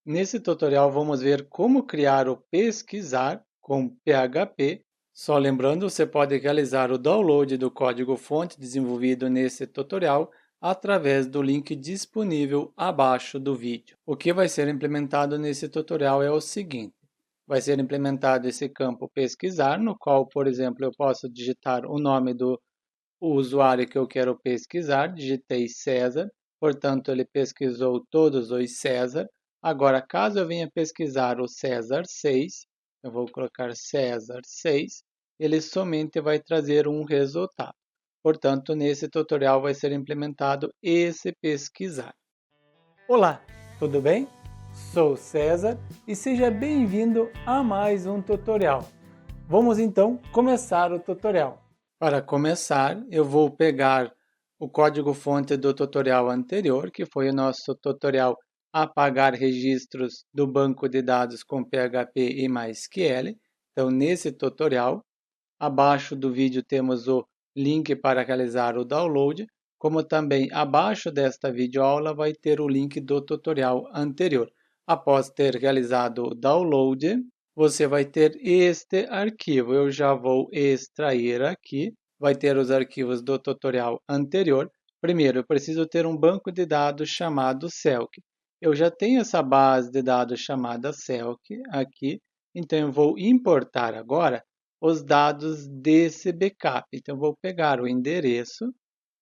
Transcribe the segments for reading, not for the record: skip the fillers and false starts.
Nesse tutorial vamos ver como criar o pesquisar com PHP. Só lembrando, você pode realizar o download do código-fonte desenvolvido nesse tutorial através do link disponível abaixo do vídeo. O que vai ser implementado nesse tutorial é o seguinte: vai ser implementado esse campo pesquisar, no qual, por exemplo, eu posso digitar o nome do usuário que eu quero pesquisar, digitei César, portanto ele pesquisou todos os César. Agora, caso eu venha pesquisar o César 6, eu vou colocar César 6, ele somente vai trazer um resultado. Portanto, nesse tutorial vai ser implementado esse pesquisar. Olá, tudo bem? Sou César e seja bem-vindo a mais um tutorial. Vamos então começar o tutorial. Para começar, eu vou pegar o código-fonte do tutorial anterior, que foi o nosso tutorial apagar registros do banco de dados com PHP e MySQL. Então, nesse tutorial, abaixo do vídeo temos o link para realizar o download, como também abaixo desta videoaula vai ter o link do tutorial anterior. Após ter realizado o download, você vai ter este arquivo. Eu já vou extrair aqui. Vai ter os arquivos do tutorial anterior. Primeiro, eu preciso ter um banco de dados chamado Celc. Eu já tenho essa base de dados chamada Celc aqui, então eu vou importar agora os dados desse backup. Então, vou pegar o endereço,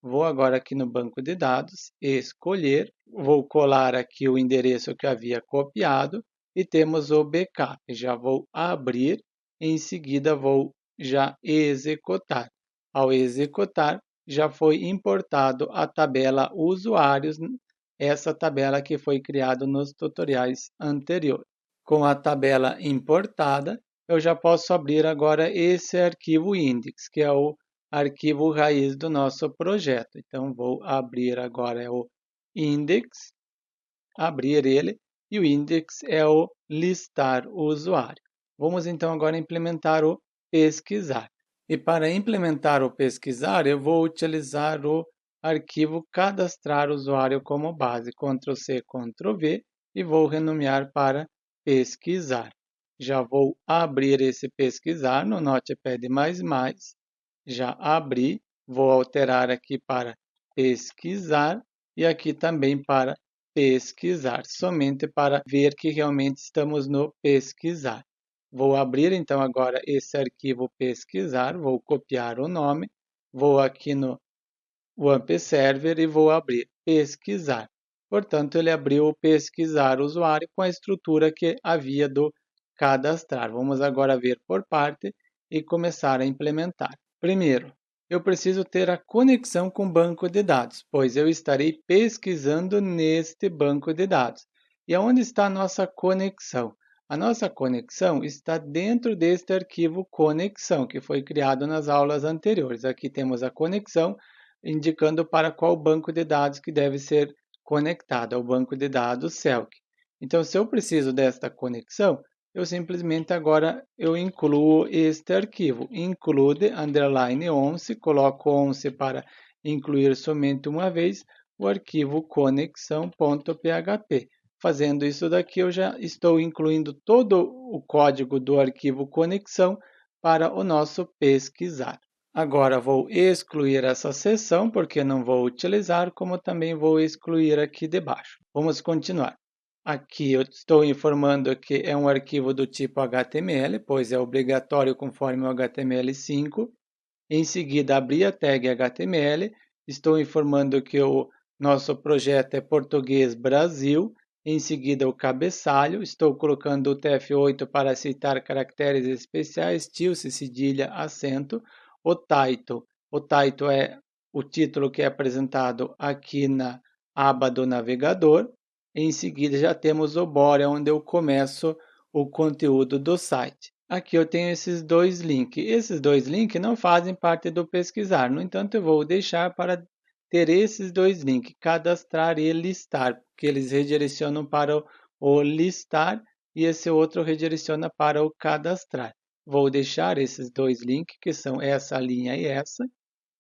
vou agora aqui no banco de dados, escolher, vou colar aqui o endereço que eu havia copiado e temos o backup. Já vou abrir, em seguida vou já executar. Ao executar, já foi importado a tabela usuários, essa tabela que foi criada nos tutoriais anteriores. Com a tabela importada, eu já posso abrir agora esse arquivo index, que é o arquivo raiz do nosso projeto. Então, vou abrir agora o index, abrir ele, e o index é o listar o usuário. Vamos então agora implementar o pesquisar. E para implementar o pesquisar, eu vou utilizar o arquivo cadastrar usuário como base, Ctrl+C, Ctrl+V, e vou renomear para pesquisar. Já vou abrir esse pesquisar no Notepad++, já abri, vou alterar aqui para pesquisar e aqui também para pesquisar, somente para ver que realmente estamos no pesquisar. Vou abrir então agora esse arquivo pesquisar, vou copiar o nome, vou aqui no WAMP Server e vou abrir pesquisar. Portanto, ele abriu o pesquisar usuário com a estrutura que havia do cadastrar. Vamos agora ver por parte e começar a implementar. Primeiro, eu preciso ter a conexão com o banco de dados, pois eu estarei pesquisando neste banco de dados. E aonde está a nossa conexão? A nossa conexão está dentro deste arquivo conexão, que foi criado nas aulas anteriores. Aqui temos a conexão, indicando para qual banco de dados que deve ser conectado, ao banco de dados Celc. Então, se eu preciso desta conexão, eu simplesmente agora eu incluo este arquivo, include underline once, coloco once para incluir somente uma vez o arquivo conexão.php. Fazendo isso daqui, eu já estou incluindo todo o código do arquivo conexão para o nosso pesquisar. Agora vou excluir essa seção, porque não vou utilizar, como também vou excluir aqui debaixo. Vamos continuar. Aqui eu estou informando que é um arquivo do tipo HTML, pois é obrigatório conforme o HTML5. Em seguida, abri a tag HTML. Estou informando que o nosso projeto é Português Brasil. Em seguida, o cabeçalho. Estou colocando o TF8 para aceitar caracteres especiais, tilde, cedilha, acento. O title é o título que é apresentado aqui na aba do navegador. Em seguida, já temos o body, onde eu começo o conteúdo do site. Aqui eu tenho esses dois links. Esses dois links não fazem parte do pesquisar. No entanto, eu vou deixar para ter esses dois links, cadastrar e listar, porque eles redirecionam para o listar e esse outro redireciona para o cadastrar. Vou deixar esses dois links, que são essa linha e essa.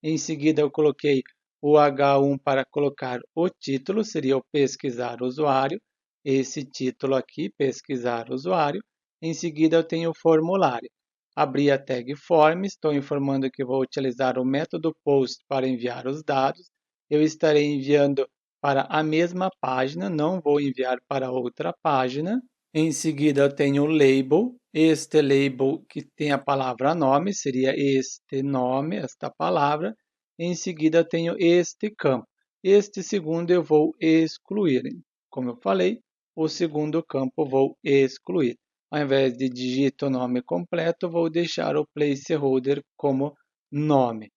Em seguida, eu coloquei o H1 para colocar o título, seria o pesquisar usuário. esse título aqui, pesquisar usuário. Em seguida, eu tenho o formulário. Abri a tag Form, estou informando que vou utilizar o método POST para enviar os dados. Eu estarei enviando para a mesma página, não vou enviar para outra página. Em seguida, eu tenho o label. Este label que tem a palavra nome, seria este nome, esta palavra. Em seguida, eu tenho este campo. Este segundo eu vou excluir. Como eu falei, o segundo campo vou excluir. Ao invés de digito o nome completo, vou deixar o placeholder como nome.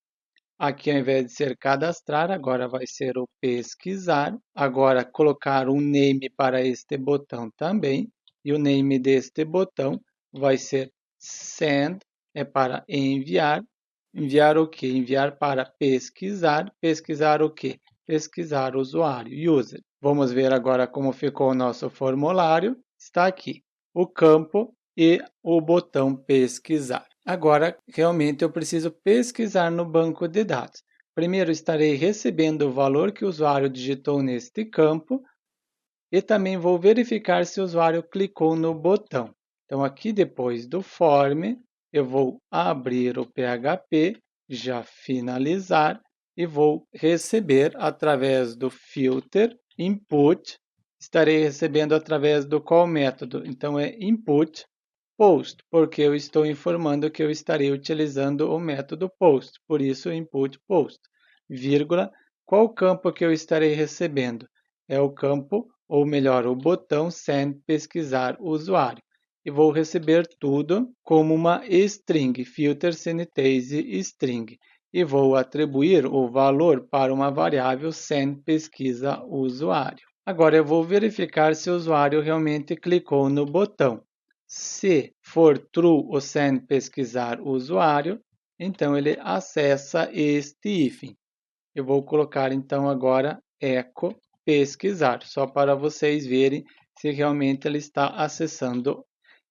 Aqui, ao invés de ser cadastrar, agora vai ser o pesquisar. Agora, colocar um name para este botão também. E o name deste botão vai ser send, é para enviar. Enviar o quê? Enviar para pesquisar. Pesquisar o quê? Pesquisar o usuário, user. Vamos ver agora como ficou o nosso formulário. Está aqui o campo e o botão pesquisar. Agora, realmente, eu preciso pesquisar no banco de dados. Primeiro, estarei recebendo o valor que o usuário digitou neste campo e também vou verificar se o usuário clicou no botão. Então, aqui depois do form, eu vou abrir o PHP, já finalizar, e vou receber através do filter input. Estarei recebendo através do qual método? Então, é input post, porque eu estou informando que eu estarei utilizando o método post, por isso input post, vírgula, qual campo que eu estarei recebendo? É o campo, ou melhor, o botão send pesquisar usuário. E vou receber tudo como uma string, filter sanitize string. E vou atribuir o valor para uma variável send pesquisa usuário. Agora eu vou verificar se o usuário realmente clicou no botão. Se for true o send pesquisar o usuário, então ele acessa este hífen. Eu vou colocar então agora echo pesquisar, só para vocês verem se realmente ele está acessando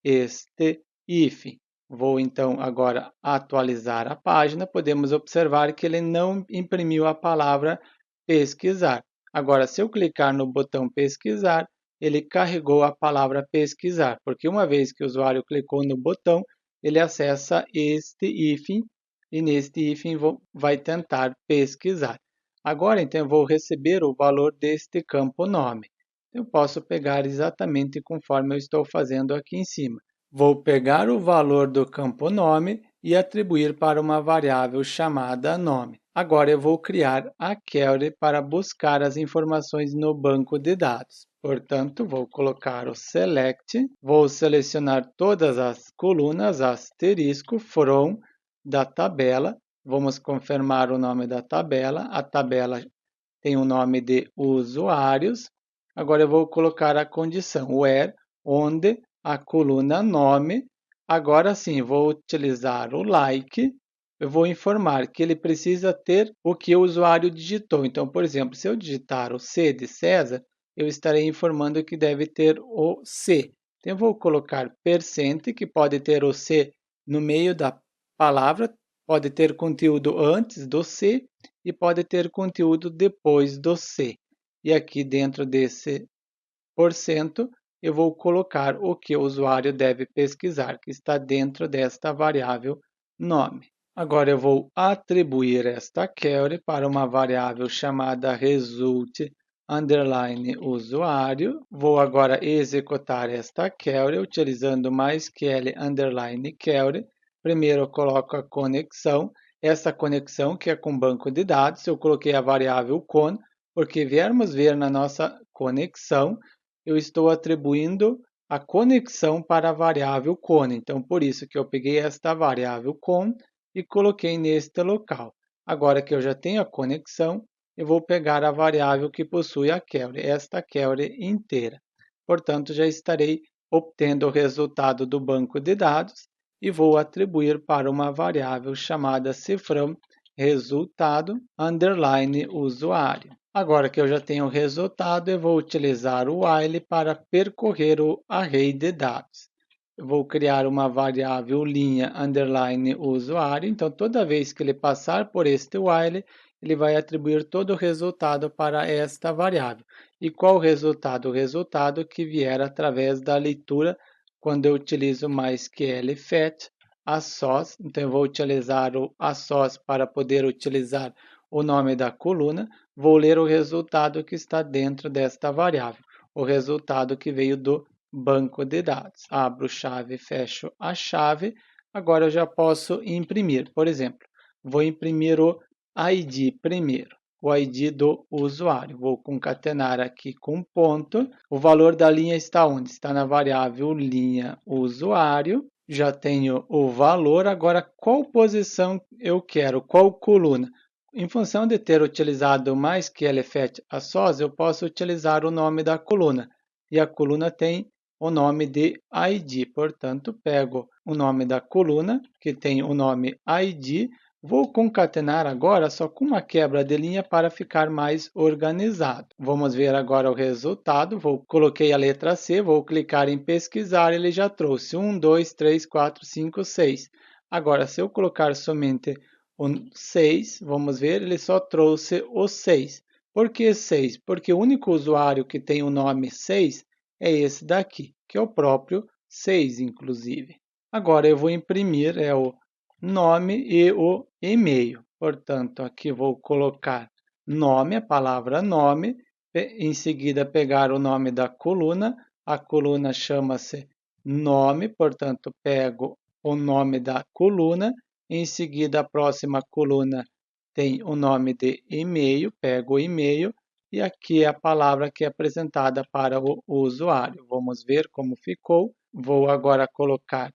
este hífen. Vou então agora atualizar a página. Podemos observar que ele não imprimiu a palavra pesquisar. Agora, se eu clicar no botão pesquisar, ele carregou a palavra pesquisar, porque uma vez que o usuário clicou no botão, ele acessa este hífen e neste hífen vai tentar pesquisar. Agora, então, eu vou receber o valor deste campo nome. Eu posso pegar exatamente conforme eu estou fazendo aqui em cima. Vou pegar o valor do campo nome e atribuir para uma variável chamada nome. Agora eu vou criar a query para buscar as informações no banco de dados. Portanto, vou colocar o select, vou selecionar todas as colunas asterisco from da tabela. Vamos confirmar o nome da tabela. A tabela tem o nome de usuários. Agora eu vou colocar a condição where, onde a coluna nome. Agora sim, vou utilizar o like. Eu vou informar que ele precisa ter o que o usuário digitou. Então, por exemplo, se eu digitar o C de César, eu estarei informando que deve ter o C. Então, eu vou colocar %, que pode ter o C no meio da palavra, pode ter conteúdo antes do C e pode ter conteúdo depois do C. E aqui dentro desse %, eu vou colocar o que o usuário deve pesquisar, que está dentro desta variável nome. Agora eu vou atribuir esta query para uma variável chamada result underline usuário. Vou agora executar esta query utilizando MySQL underline query. Primeiro eu coloco a conexão. Essa conexão que é com banco de dados, eu coloquei a variável con, porque viermos ver na nossa conexão, eu estou atribuindo a conexão para a variável con. Então, por isso que eu peguei esta variável con e coloquei neste local. Agora que eu já tenho a conexão, eu vou pegar a variável que possui a query, esta query inteira. Portanto, já estarei obtendo o resultado do banco de dados e vou atribuir para uma variável chamada cifrão resultado underline usuário. Agora que eu já tenho o resultado, eu vou utilizar o while para percorrer o array de dados. Eu vou criar uma variável linha underline usuário. Então, toda vez que ele passar por este while, ele vai atribuir todo o resultado para esta variável. E qual o resultado? O resultado que vier através da leitura quando eu utilizo MySQL Fetch a sós. Então, eu vou utilizar o a sós para poder utilizar o nome da coluna. Vou ler o resultado que está dentro desta variável, o resultado que veio do banco de dados. Abro chave, fecho a chave. Agora eu já posso imprimir. Por exemplo, vou imprimir o ID primeiro, o ID do usuário. Vou concatenar aqui com ponto. O valor da linha está onde? Está na variável linha usuário. Já tenho o valor. Agora, qual posição eu quero? Qual coluna? Em função de ter utilizado mais que MySQL a sós, eu posso utilizar o nome da coluna. E a coluna tem o nome de ID. Portanto, pego o nome da coluna, que tem o nome ID. Vou concatenar agora só com uma quebra de linha para ficar mais organizado. Vamos ver agora o resultado. Coloquei a letra C, vou clicar em pesquisar, ele já trouxe 1, 2, 3, 4, 5, 6. Agora, se eu colocar somente o 6, vamos ver, ele só trouxe o 6. Por que 6? Porque o único usuário que tem o nome 6 é esse daqui, que é o próprio 6, inclusive. Agora eu vou imprimir o nome e o e-mail. Portanto, aqui vou colocar nome, a palavra nome, em seguida pegar o nome da coluna. A coluna chama-se nome, portanto, pego o nome da coluna. Em seguida, a próxima coluna tem o nome de e-mail, pego o e-mail. E aqui é a palavra que é apresentada para o usuário. Vamos ver como ficou. Vou agora colocar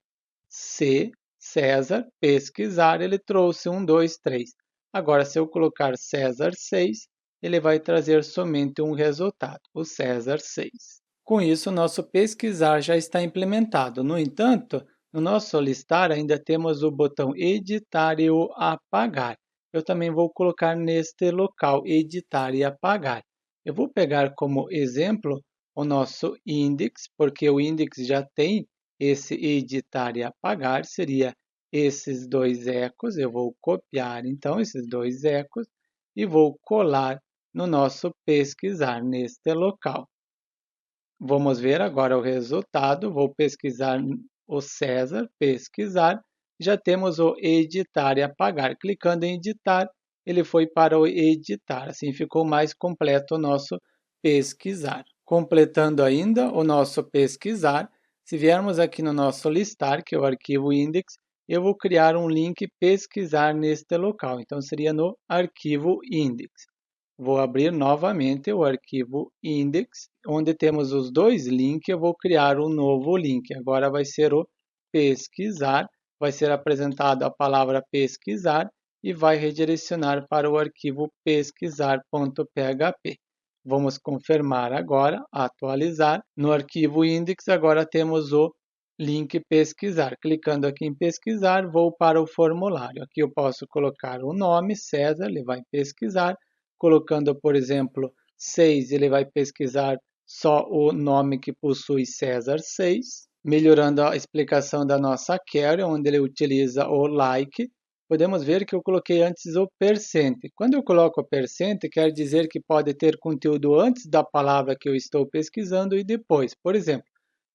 C, César, pesquisar, ele trouxe 1, 2, 3. Agora, se eu colocar César 6, ele vai trazer somente um resultado, o César 6. Com isso, o nosso pesquisar já está implementado. No entanto, no nosso listar ainda temos o botão editar e o apagar. Eu também vou colocar neste local, editar e apagar. Eu vou pegar como exemplo o nosso index, porque o index já tem esse editar e apagar, seria esses dois ecos. Eu vou copiar, então, esses dois ecos e vou colar no nosso pesquisar neste local. Vamos ver agora o resultado. Vou pesquisar o César, pesquisar. Já temos o editar e apagar. Clicando em editar, ele foi para o editar. Assim ficou mais completo o nosso pesquisar. Completando ainda o nosso pesquisar, se viermos aqui no nosso listar, que é o arquivo index, eu vou criar um link pesquisar neste local. Então, seria no arquivo index. Vou abrir novamente o arquivo index, onde temos os dois links. Eu vou criar um novo link. Agora vai ser o pesquisar. Vai ser apresentada a palavra pesquisar e vai redirecionar para o arquivo pesquisar.php. Vamos confirmar agora, atualizar. No arquivo index, agora temos o link pesquisar. Clicando aqui em pesquisar, vou para o formulário. Aqui eu posso colocar o nome, César, ele vai pesquisar. Colocando, por exemplo, 6, ele vai pesquisar só o nome que possui César 6. Melhorando a explicação da nossa query, onde ele utiliza o like. Podemos ver que eu coloquei antes o %. Quando eu coloco o %, quer dizer que pode ter conteúdo antes da palavra que eu estou pesquisando e depois. Por exemplo,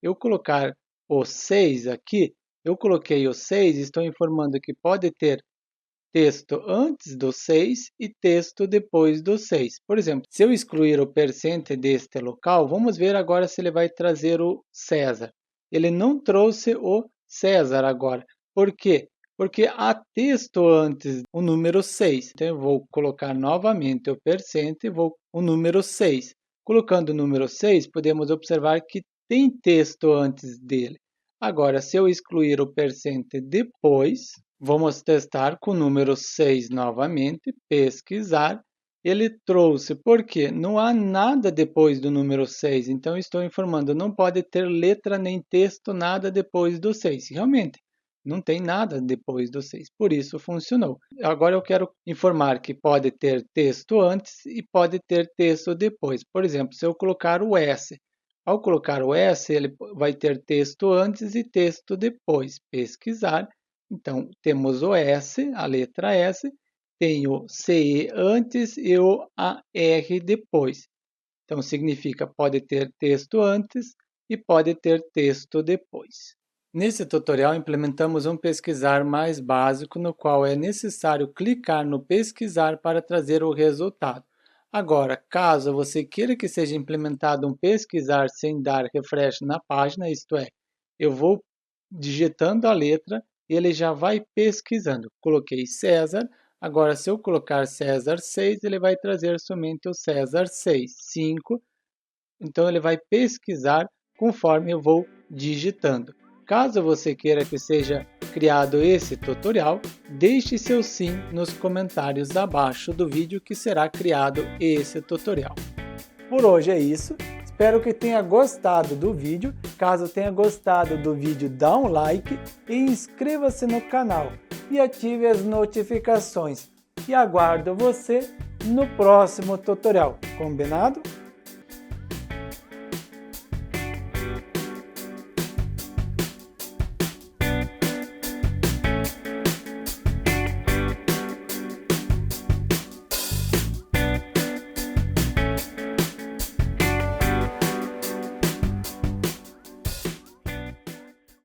eu colocar o 6 aqui, eu coloquei o 6, estou informando que pode ter texto antes do 6 e texto depois do 6. Por exemplo, se eu excluir o % deste local, vamos ver agora se ele vai trazer o César. Ele não trouxe o César agora. Por quê? Porque há texto antes o número 6. Então, eu vou colocar novamente o % e vou o número 6. Colocando o número 6, podemos observar que tem texto antes dele. Agora, se eu excluir o % depois, vamos testar com o número 6 novamente, pesquisar. Ele trouxe, porque não há nada depois do número 6, então estou informando, não pode ter letra nem texto, nada depois do 6. Realmente, não tem nada depois do 6, por isso funcionou. Agora eu quero informar que pode ter texto antes e pode ter texto depois. Por exemplo, se eu colocar o S, ao colocar o S, ele vai ter texto antes e texto depois. Pesquisar. Então, temos o S, a letra S, tem o CE antes e o AR depois. Então, significa pode ter texto antes e pode ter texto depois. Nesse tutorial, implementamos um pesquisar mais básico, no qual é necessário clicar no pesquisar para trazer o resultado. Agora, caso você queira que seja implementado um pesquisar sem dar refresh na página, isto é, eu vou digitando a letra e ele já vai pesquisando. Coloquei César, agora se eu colocar César 6, ele vai trazer somente o César 6, 5, então ele vai pesquisar conforme eu vou digitando. Caso você queira que seja criado esse tutorial, deixe seu sim nos comentários abaixo do vídeo que será criado esse tutorial. Por hoje é isso, espero que tenha gostado do vídeo. Caso tenha gostado do vídeo, dá um like e inscreva-se no canal e ative as notificações. E aguardo você no próximo tutorial, combinado?